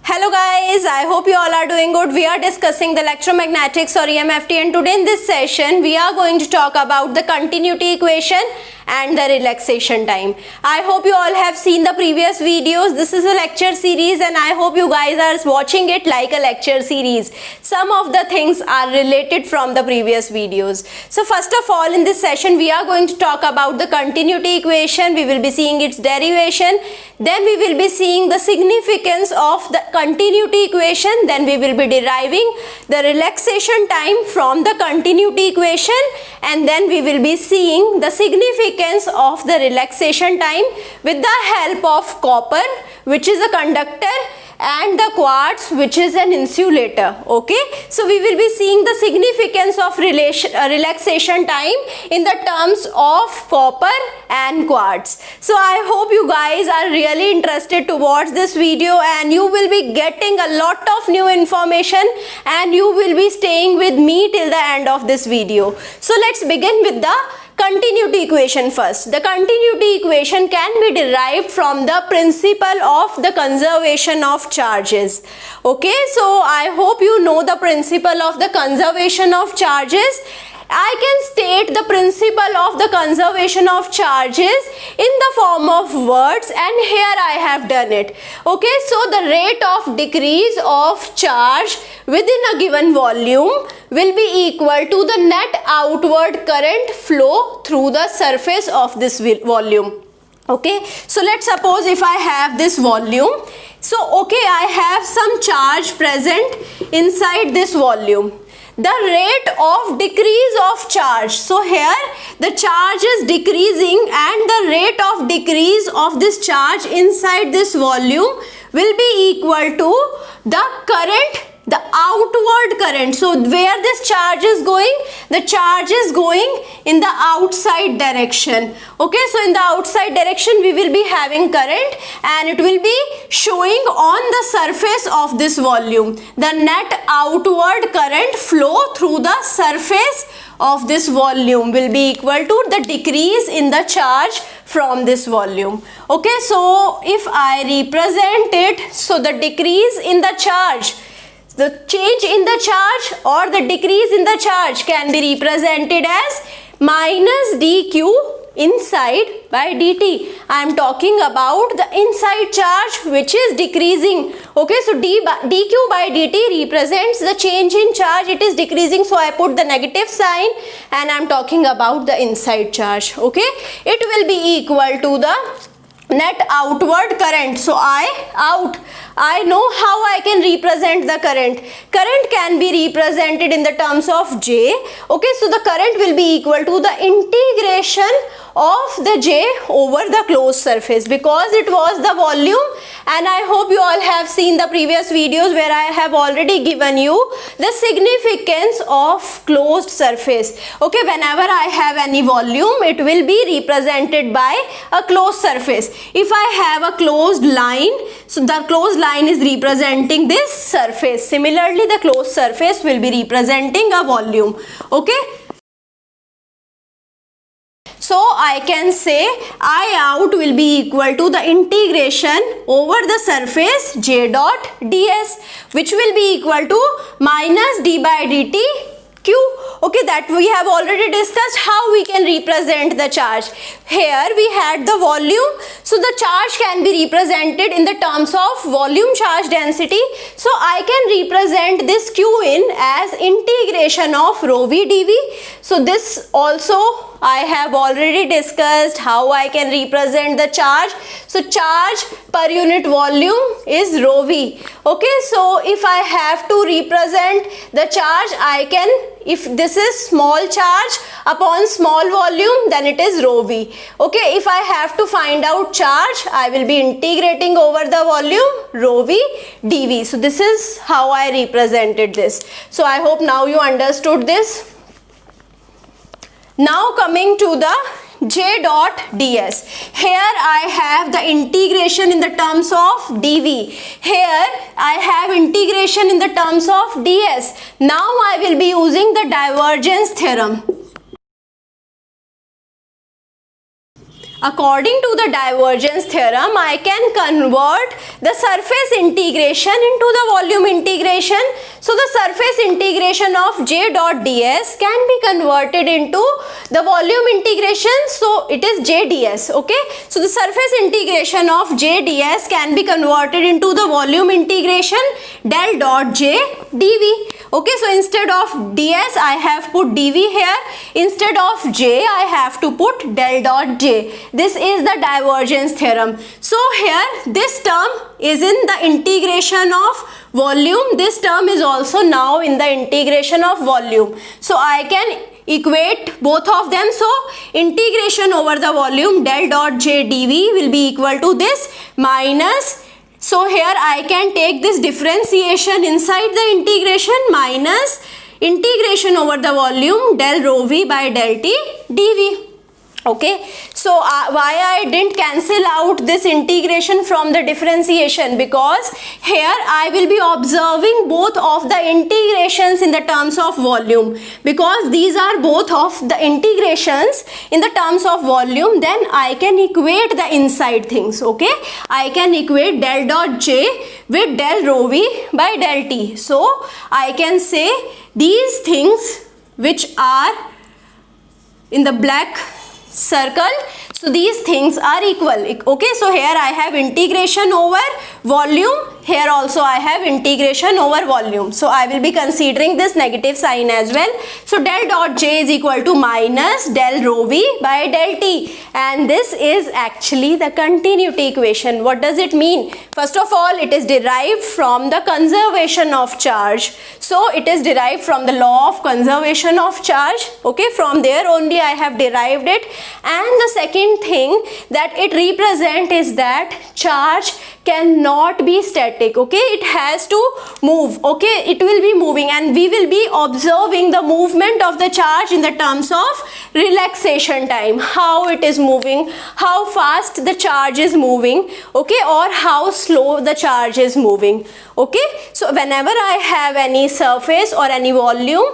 Hello guys, I hope you all are doing good. We are discussing the electromagnetics or EMFT, and today in this session we are going to talk about the continuity equation and the relaxation time. I hope you all have seen the previous videos. This is a lecture series and I hope you guys are watching it like a lecture series. Some of the things are related from the previous videos. So first of all, in this session we are going to talk about the continuity equation. We will be seeing its derivation. Then we will be seeing the significance of the continuity equation. Then we will be deriving the relaxation time from the continuity equation, and then we will be seeing the significance of the relaxation time with the help of copper, which is a conductor, and the quartz, which is an insulator. Okay, so we will be seeing the significance of relaxation time in the terms of copper and quartz. So I hope you guys are really interested to watch this video, and you will be getting a lot of new information, and you will be staying with me till the end of this video. So let's begin with the continuity equation first. The continuity equation can be derived from the principle of the conservation of charges. Okay, so I hope you know the principle of the conservation of charges. I can state the principle of the conservation of charges in the form of words, and here I have done it. Okay, so the rate of decrease of charge within a given volume will be equal to the net outward current flow through the surface of this volume. Okay, so let's suppose if I have this volume. So okay, I have some charge present inside this volume. The rate of decrease of charge, so here the charge is decreasing and the rate of decrease of this charge inside this volume will be equal to the current, the outward current. So where this charge is going? The charge is going in the outside direction. Okay, so in the outside direction we will be having current, and it will be showing on the surface of this volume. The net outward current flow through the surface of this volume will be equal to the decrease in the charge from this volume. Okay, so if I represent it, so the decrease in the charge, the change in the charge or the decrease in the charge can be represented as minus dq inside by dt. I am talking about the inside charge which is decreasing. Okay, so dq by dt represents the change in charge. It is decreasing, so I put the negative sign, and I am talking about the inside charge. Okay, it will be equal to the net outward current. So I know how I can represent the current. Current can be represented in the terms of J. Okay, so the current will be equal to the integration of the J over the closed surface, because it was the volume, and I hope you all have seen the previous videos where I have already given you the significance of closed surface. Okay, whenever I have any volume, it will be represented by a closed surface. If I have a closed line, so the closed line is representing this surface. Similarly, the closed surface will be representing a volume. Okay, so I can say I out will be equal to the integration over the surface J dot ds, which will be equal to minus d by dt q. Okay, that we have already discussed how we can represent the charge. Here we had the volume, so the charge can be represented in the terms of volume charge density. So I can represent this q in as integration of rho v dv. So this also I have already discussed how I can represent the charge. So charge per unit volume is rho v. Okay, so if I have to represent the charge, I can, if this is small charge upon small volume, then it is rho v. Okay, if I have to find out charge, I will be integrating over the volume rho v dv. So this is how I represented this. So I hope now you understood this. Now coming to the J dot ds. Here I have the integration in the terms of dv. Here I have integration in the terms of ds. Now I will be using the divergence theorem. according to the divergence theorem, I can convert the surface integration into the volume integration. So the surface integration of j dot ds can be converted into the volume integration. So it is j ds. Okay. So the surface integration of j ds can be converted into the volume integration del dot j dv. Okay. So instead of ds, I have put dv here. Instead of j, I have to put del dot j. This is the divergence theorem. So here this term is in the integration of volume. This term is also now in the integration of volume. So I can equate both of them. So integration over the volume del dot j dv will be equal to this minus, so here I can take this differentiation inside the integration minus integration over the volume del rho v by del t dv. Okay, so why I didn't cancel out this integration from the differentiation? Because here I will be observing both of the integrations in the terms of volume. Because these are both of the integrations in the terms of volume, then I can equate the inside things. Okay, I can equate del dot j with del rho v by del t. So I can say these things which are in the black circle, so these things are equal. Okay, so here I have integration over volume, here also I have integration over volume. So I will be considering this negative sign as well. So del dot j is equal to minus del rho v by del t, and this is actually the continuity equation. What does it mean? First of all, it is derived from the conservation of charge. So it is derived from the law of conservation of charge. Okay, from there only I have derived it. And the second thing that it represents is that charge cannot be static. Okay, it has to move. Okay, it will be moving, and we will be observing the movement of the charge in the terms of relaxation time. How it is moving, how fast the charge is moving, okay, or how slow the charge is moving. Okay, so whenever I have any surface or any volume,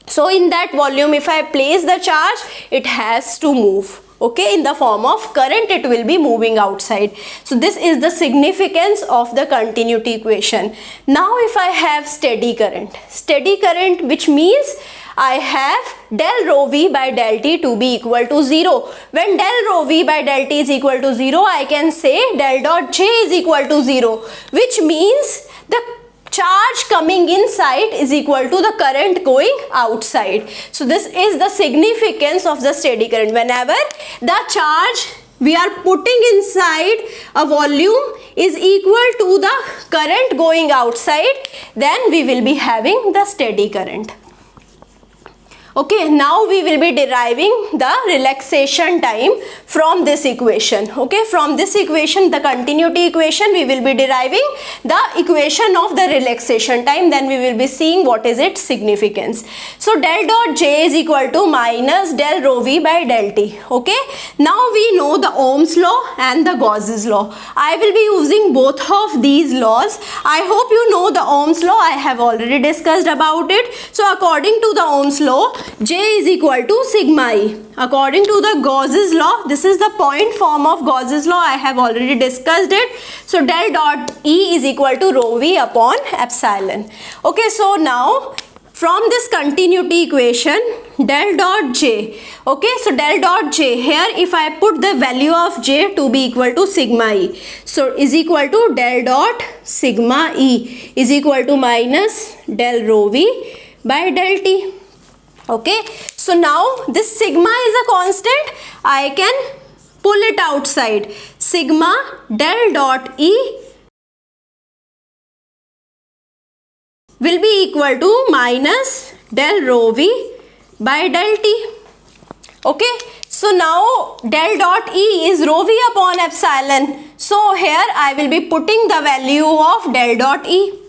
so in that volume if I place the charge, it has to move. Okay, in the form of current it will be moving outside. So this is the significance of the continuity equation. Now if I have steady current, which means I have del rho v by del t to be equal to 0. When del rho v by del t is equal to 0, I can say del dot j is equal to 0, which means the charge coming inside is equal to the current going outside. So this is the significance of the steady current. Whenever the charge we are putting inside a volume is equal to the current going outside, then we will be having the steady current. Okay, now we will be deriving the relaxation time from this equation. Okay, from this equation, the continuity equation, we will be deriving the equation of the relaxation time. Then we will be seeing what is its significance. So del dot j is equal to minus del rho v by del t. Okay, now we know the Ohm's law and the Gauss's law. I will be using both of these laws. I hope you know the Ohm's law. I have already discussed about it. So according to the Ohm's law, J is equal to sigma E. According to the Gauss's law, this is the point form of Gauss's law. I have already discussed it. So del dot E is equal to rho v upon epsilon. Okay, so now from this continuity equation, del dot j. Okay, so del dot j, here if I put the value of j to be equal to sigma E, so is equal to del dot sigma E is equal to minus del rho v by del t. Okay, so now this sigma is a constant. I can pull it outside. Sigma del dot E will be equal to minus del rho v by del t. Okay, so now del dot E is rho v upon epsilon. So here I will be putting the value of del dot E.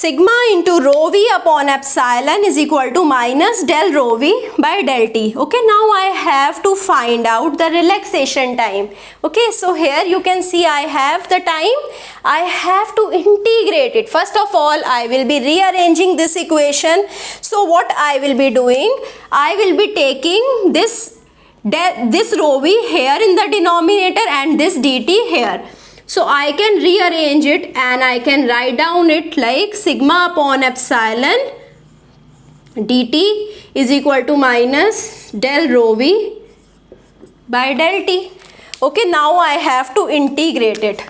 sigma into rho v upon epsilon is equal to minus del rho v by del t. Okay, now I have to find out the relaxation time. Okay, so here you can see I have the time. I have to integrate it. First of all, I will be rearranging this equation. So what I will be doing, I will be taking this rho v here in the denominator and this dt here. So I can rearrange it and I can write down it like sigma upon epsilon dt is equal to minus del rho v by del t. Okay, now I have to integrate it.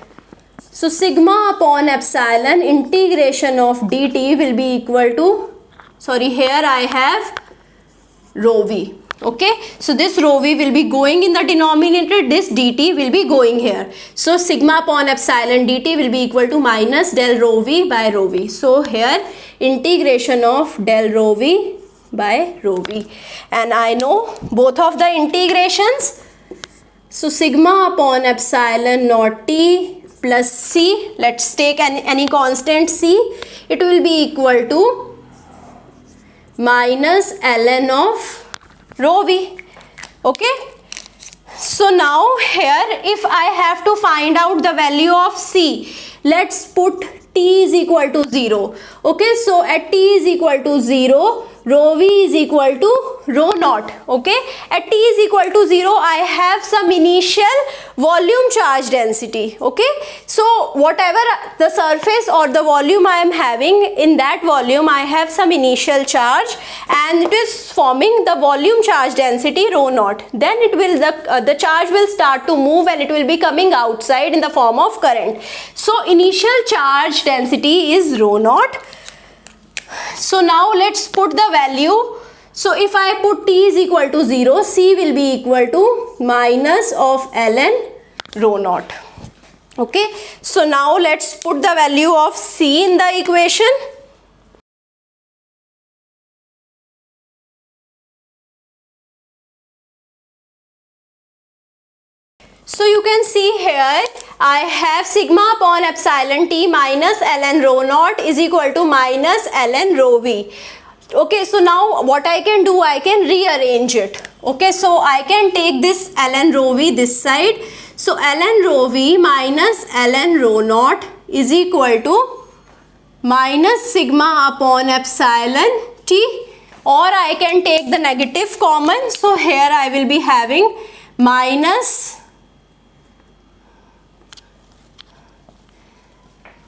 So sigma upon epsilon integration of dt will be equal to, sorry, here I have rho v. Okay, so this rho v will be going in the denominator, this dt will be going here. So sigma upon epsilon dt will be equal to minus del rho v by rho v. So here integration of del rho v by rho v, and I know both of the integrations. So sigma upon epsilon naught t plus c, let's take any constant c, it will be equal to minus ln of rho v. Okay, so now here if I have to find out the value of c, let's put t is equal to 0. Okay, so at t is equal to 0, rho v is equal to rho naught. Okay, at t is equal to 0, I have some initial volume charge density. Okay, so whatever the surface or the volume I am having, in that volume I have some initial charge and it is forming the volume charge density rho naught. Then it will the charge will start to move and it will be coming outside in the form of current. So initial charge density is rho naught. So now let's put the value. So if I put t is equal to 0, c will be equal to minus of ln rho naught. Okay, so now let's put the value of c in the equation. So you can see here I have sigma upon epsilon t minus ln rho naught is equal to minus ln rho v. Okay, so now what I can do, I can rearrange it. Okay, so I can take this ln rho v this side. So ln rho v minus ln rho naught is equal to minus sigma upon epsilon t, or I can take the negative common. So here I will be having minus.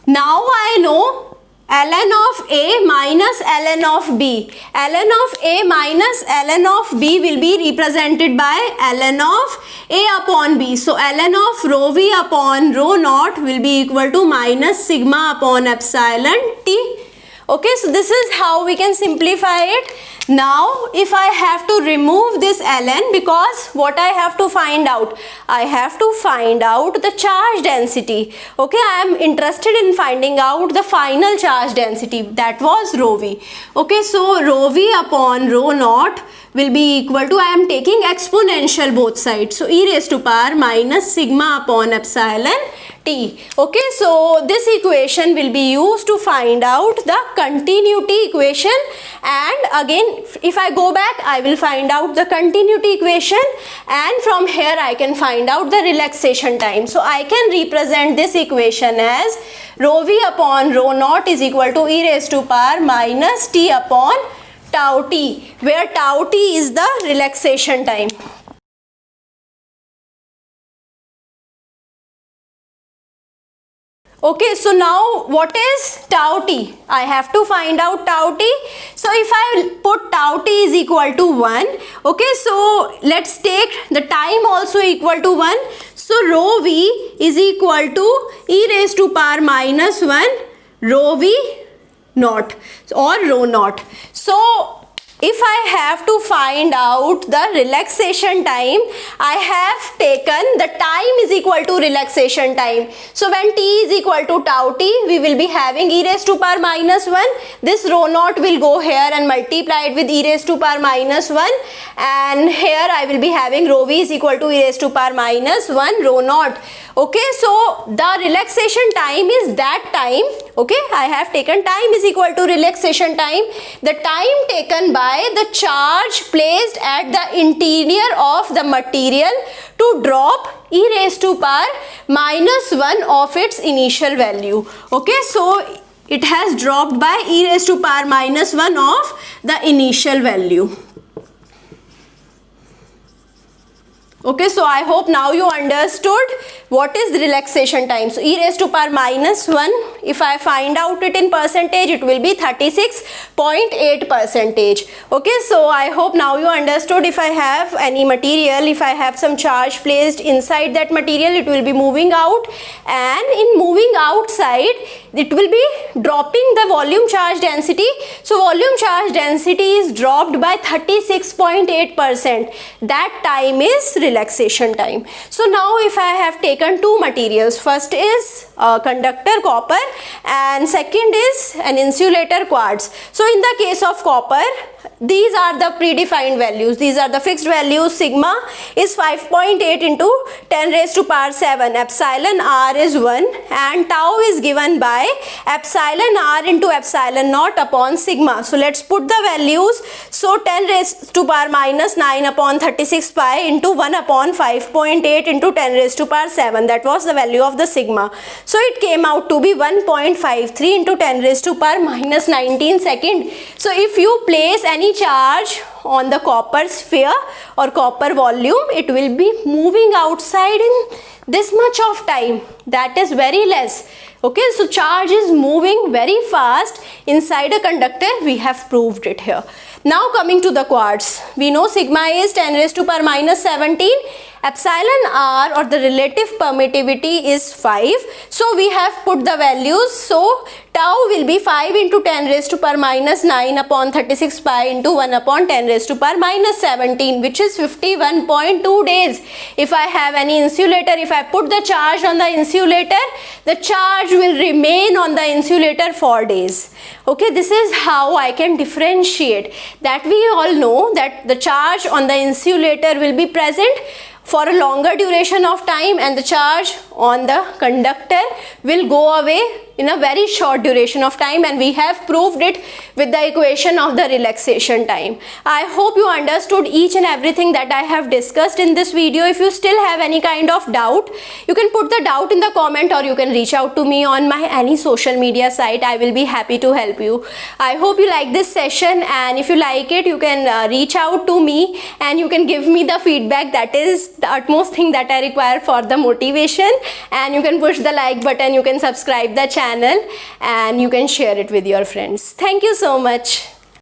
Now I know ln of a minus ln of b. Ln of a minus ln of b will be represented by ln of a upon b. So ln of rho v upon rho naught will be equal to minus sigma upon epsilon t. Okay, so this is how we can simplify it. Now if I have to remove this ln, because what I have to find out, I have to find out the charge density. Okay, I am interested in finding out the final charge density, that was rho v. Okay, so rho v upon rho naught will be equal to, I am taking exponential both sides, so e raised to power minus sigma upon epsilon t. Okay, so this equation will be used to find out the continuity equation, and again if I go back I will find out the continuity equation, and from here I can find out the relaxation time. So I can represent this equation as rho v upon rho naught is equal to e raised to power minus t upon tau t, where tau t is the relaxation time. Okay, so now what is tau t? I have to find out tau t. So if I put tau t is equal to 1, okay, so let's take the time also equal to 1. So rho v is equal to e raised to power minus 1 rho v naught or rho naught. So if I have to find out the relaxation time, I have taken the time is equal to relaxation time. So when t is equal to tau t, we will be having e raised to power minus 1. This rho naught will go here and multiply it with e raised to power minus 1, and here I will be having rho v is equal to e raised to power minus 1 rho naught. Okay, so the relaxation time is that time Okay, I have taken time is equal to relaxation time, the time taken by the charge placed at the interior of the material to drop e raised to power minus 1 of its initial value. Okay, so it has dropped by e raised to power minus 1 of the initial value. Okay, so I hope now you understood what is relaxation time. So e raised to power minus 1, if I find out it in percentage, it will be 36.8%. Okay, so I hope now you understood. If I have any material, if I have some charge placed inside that material, it will be moving out, and in moving outside, it will be dropping the volume charge density. So volume charge density is dropped by 36.8%. That time is relaxation time. So now if I have taken two materials, first is conductor copper and second is an insulator quartz. So in the case of copper, these are the predefined values, these are the fixed values. Sigma is 5.8 into 10 raised to power 7, epsilon r is 1, and tau is given by epsilon r into epsilon naught upon sigma. So let's put the values. So 10 raised to power minus 9 upon 36 pi into 1 upon 5.8 into 10 raised to power 7, that was the value of the sigma. So it came out to be 1.53 into 10 raised to power minus 19 second. So if you place any charge on the copper sphere or copper volume, it will be moving outside in this much of time, that is very less. Okay, so charge is moving very fast inside a conductor, we have proved it here. Now coming to the quartz, we know sigma is 10 raised to power minus 17, epsilon r or the relative permittivity is 5. So we have put the values. So tau will be 5 into 10 raised to power minus 9 upon 36 pi into 1 upon 10 raised to power minus 17, which is 51.2 days. If I have any insulator, if I put the charge on the insulator, the charge will remain on the insulator for days. Okay, this is how I can differentiate that. We all know that the charge on the insulator will be present for a longer duration of time and the charge on the conductor will go away in a very short duration of time, and we have proved it with the equation of the relaxation time. I hope you understood each and everything that I have discussed in this video. If you still have any kind of doubt, you can put the doubt in the comment or you can reach out to me on my any social media site. I will be happy to help you. I hope you like this session, and if you like it, you can reach out to me and you can give me the feedback. That is the utmost thing that I require for the motivation, and you can push the like button, you can subscribe the channel, and you can share it with your friends. Thank you so much.